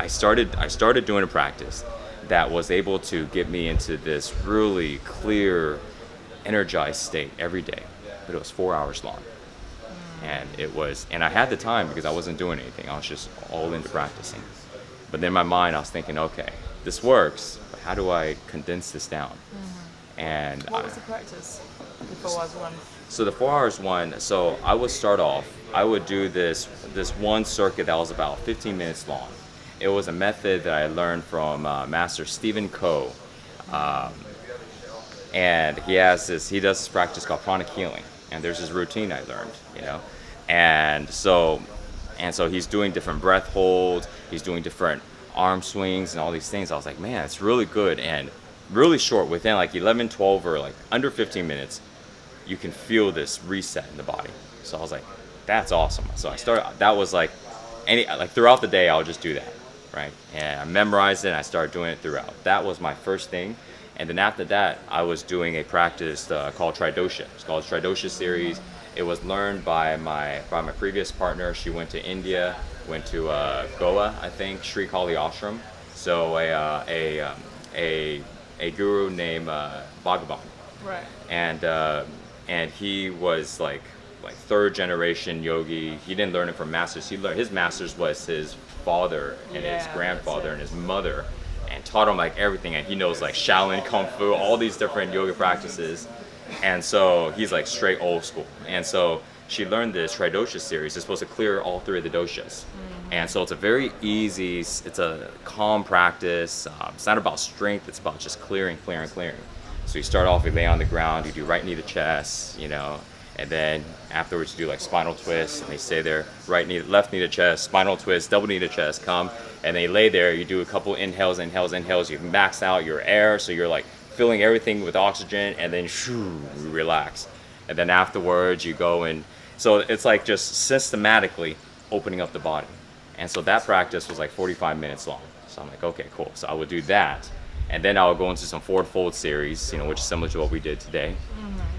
I started doing a practice that was able to get me into this really clear, energized state every day. But it was 4 hours long. And I had the time because I wasn't doing anything. I was just all into practicing. But then in my mind, I was thinking, okay, this works, but how do I condense this down? And What was the practice? The 4 hours one. so the 4 hours one, so I would start off, I would do this one circuit that was about 15 minutes long. It was a method that I learned from Master Stephen Ko. And he does this practice called pranic healing. And there's this routine I learned, And so he's doing different breath holds, he's doing different arm swings and all these things. I was like, man, it's really good and really short. Within like 11, 12 or like under 15 minutes, you can feel this reset in the body. So I was like, that's awesome. So that was like throughout the day, I would just do that, right? And I memorized it and I started doing it throughout. That was my first thing. And then after that, I was doing a practice called Tridosha. It's called Tridosha series. It was learned by my previous partner. She went to India, went to Goa, I think, Sri Kali Ashram. So a guru named Bhagavan. Right. And he was like third generation yogi. He didn't learn it from masters. His masters was his father and his grandfather and his mother, and taught him like everything. And he knows like Shaolin Kung Fu, all these different yoga practices. And so he's like straight old school. And so she learned this Tridosha series. It's supposed to clear all three of the doshas. And so it's a very easy, it's a calm practice. It's not about strength, it's about just clearing. So you start off, you lay on the ground, you do right knee to chest, and then afterwards you do like spinal twists, and they stay there, right knee, left knee to chest, spinal twist, double knee to chest, come, and they lay there, you do a couple inhales, you max out your air, so you're like filling everything with oxygen, and then shoo, you relax. And then afterwards you go and, so it's like just systematically opening up the body. And so that practice was like 45 minutes long. So I'm like, okay, cool. So I would do that. And then I would go into some forward fold series, which is similar to what we did today.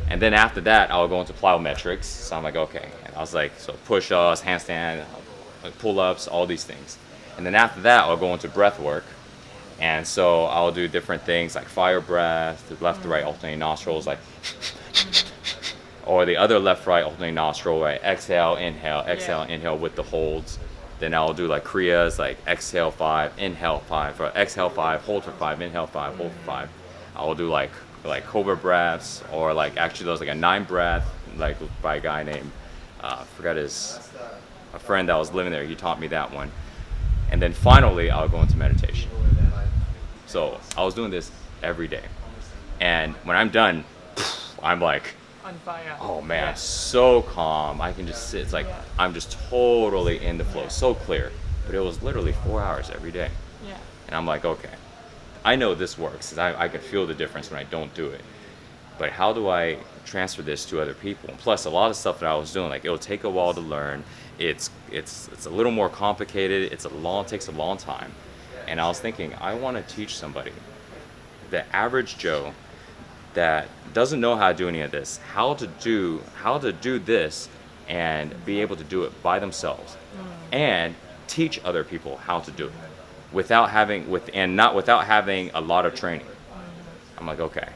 And then after that, I would go into plyometrics. So I'm like, okay. And I was like, so push-ups, handstand, pull-ups, all these things. And then after that, I'll go into breath work. And so I'll do different things like fire breath, left to right alternating nostrils, like, or the other left right alternating nostril, right? Exhale, inhale with the holds. Then I'll do like Kriyas, like exhale 5, inhale 5, or exhale 5, hold for 5, inhale 5, hold for 5. I'll do like cobra breaths, or like actually there was like a 9 breath, like by a guy named, a friend that was living there, he taught me that one. And then finally, I'll go into meditation. So I was doing this every day. And when I'm done, I'm like, On fire. oh man, so calm. I can just sit. It's like I'm just totally in the flow, so clear. But it was literally 4 hours every day. Yeah. And I'm like, okay, I know this works. I can feel the difference when I don't do it. But how do I transfer this to other people? And plus, a lot of stuff that I was doing, like it'll take a while to learn. It's a little more complicated. It takes a long time. And I was thinking, I want to teach somebody, the average Joe, that doesn't know how to do any of this, how to do this and be able to do it by themselves, and teach other people how to do it without having a lot of training. I'm like, okay.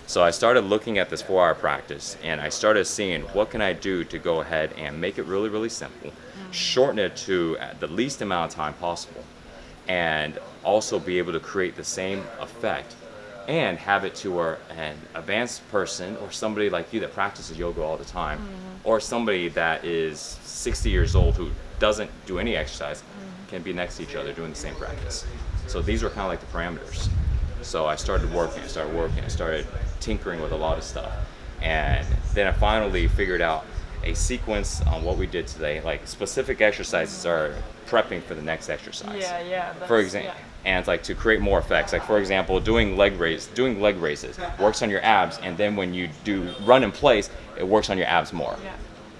So I started looking at this 4-hour practice, and I started seeing what can I do to go ahead and make it really, really simple, shorten it to the least amount of time possible, and also be able to create the same effect and have it to an advanced person or somebody like you that practices yoga all the time, or somebody that is 60 years old who doesn't do any exercise, can be next to each other doing the same practice. So these were kind of like the parameters. So I started working, I started tinkering with a lot of stuff. And then I finally figured out a sequence on what we did today, like specific exercises are prepping for the next exercise. For example, and it's like to create more effects. Like for example, doing leg raises works on your abs, and then when you do run in place, it works on your abs more.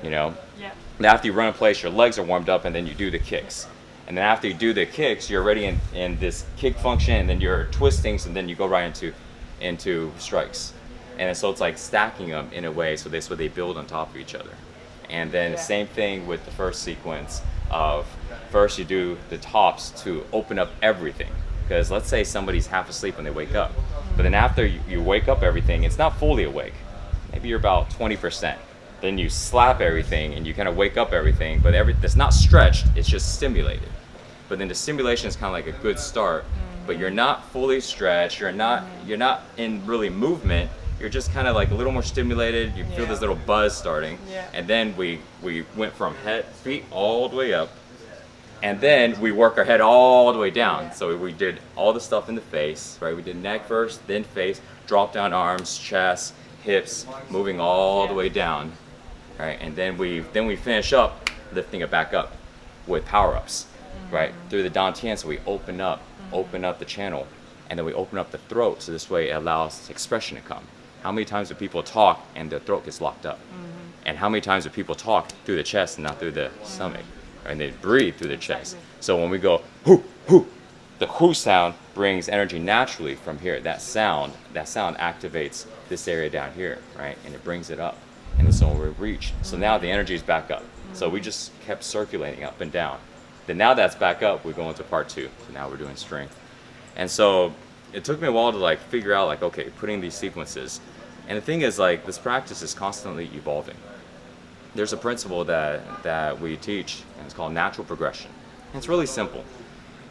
And after you run in place, your legs are warmed up, and then you do the kicks. And then after you do the kicks, you're already in this kick function, and then you're twisting, and then you go right into strikes. And so it's like stacking them in a way, so they build on top of each other. And then the same thing with the first sequence of first you do the tops to open up everything. Because let's say somebody's half asleep when they wake up. But then after you wake up everything, it's not fully awake. Maybe you're about 20%. Then you slap everything and you kind of wake up everything, but it's not stretched, it's just stimulated. But then the stimulation is kind of like a good start, but you're not fully stretched, you're not in really movement, you're just kind of like a little more stimulated, you feel this little buzz starting. And then we went from feet all the way up, and then we work our head all the way down. So we did all the stuff in the face, right? We did neck first, then face, drop down arms, chest, hips, moving all the way down, right? And then we finish up lifting it back up with power-ups, right? Through the dantian, so we open up the channel, and then we open up the throat, so this way it allows expression to come. How many times do people talk and their throat gets locked up? And how many times do people talk through the chest and not through the stomach? And they breathe through the chest. So when we go hoo hoo, the hoo sound brings energy naturally from here. That sound activates this area down here, right? And it brings it up. And then so we reach. So now the energy is back up. So we just kept circulating up and down. Then now that's back up, we go into part 2. So now we're doing strength. And so it took me a while to like figure out like, okay, putting these sequences. And the thing is like, this practice is constantly evolving. There's a principle that we teach, and it's called natural progression. And it's really simple.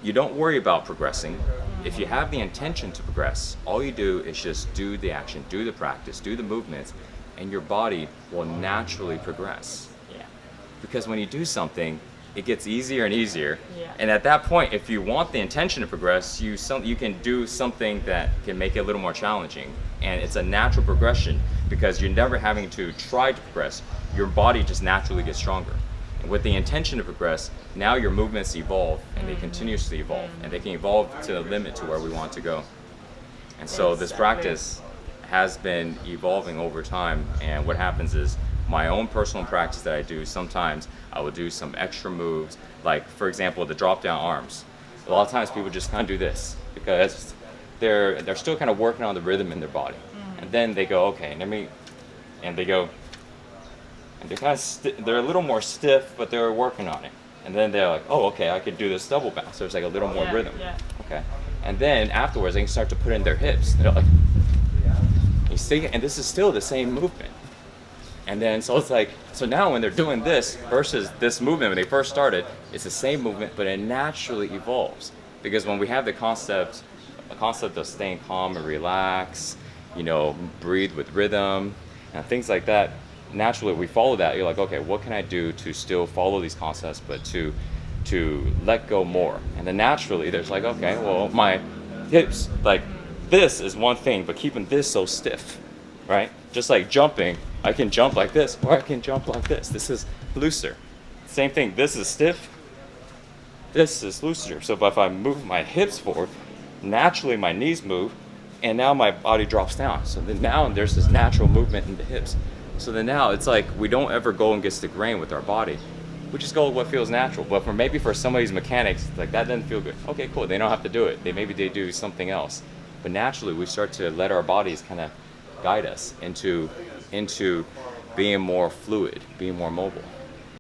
You don't worry about progressing. If you have the intention to progress, all you do is just do the action, do the practice, do the movements, and your body will naturally progress. Because when you do something, it gets easier and easier. And at that point, if you want the intention to progress, you can do something that can make it a little more challenging. And it's a natural progression because you're never having to try to progress. Your body just naturally gets stronger. And with the intention to progress, now your movements evolve, and they continuously evolve, and they can evolve to the limit to where we want to go. And so this practice has been evolving over time, and what happens is my own personal practice that I do, sometimes I will do some extra moves, like for example the drop down arms. A lot of times people just kind of do this because they're still kind of working on the rhythm in their body. And then they go, okay, and they go, and they're kind of they're a little more stiff, but they're working on it. And then they're like, oh, okay, I could do this double bounce. So there's like a little more rhythm. Okay. And then afterwards, they can start to put in their hips. They're like, you see, and this is still the same movement. And then so it's like, so now when they're doing this versus this movement when they first started, it's the same movement, but it naturally evolves. Because when we have the concept of staying calm and relax, breathe with rhythm and things like that, naturally we follow that. You're like, okay, what can I do to still follow these concepts, but to let go more? And then naturally there's like, okay, well, my hips, like this is one thing, but keeping this so stiff, right? Just like jumping, I can jump like this, or I can jump like this. This is looser. Same thing, this is stiff, this is looser. So if I move my hips forward, naturally my knees move, and now my body drops down. So then now there's this natural movement in the hips. So then now it's like we don't ever go against the grain with our body. We just go with what feels natural. But maybe for somebody's mechanics, like that doesn't feel good. Okay, cool, they don't have to do it. Maybe they do something else. But naturally we start to let our bodies kind of guide us into being more fluid, being more mobile.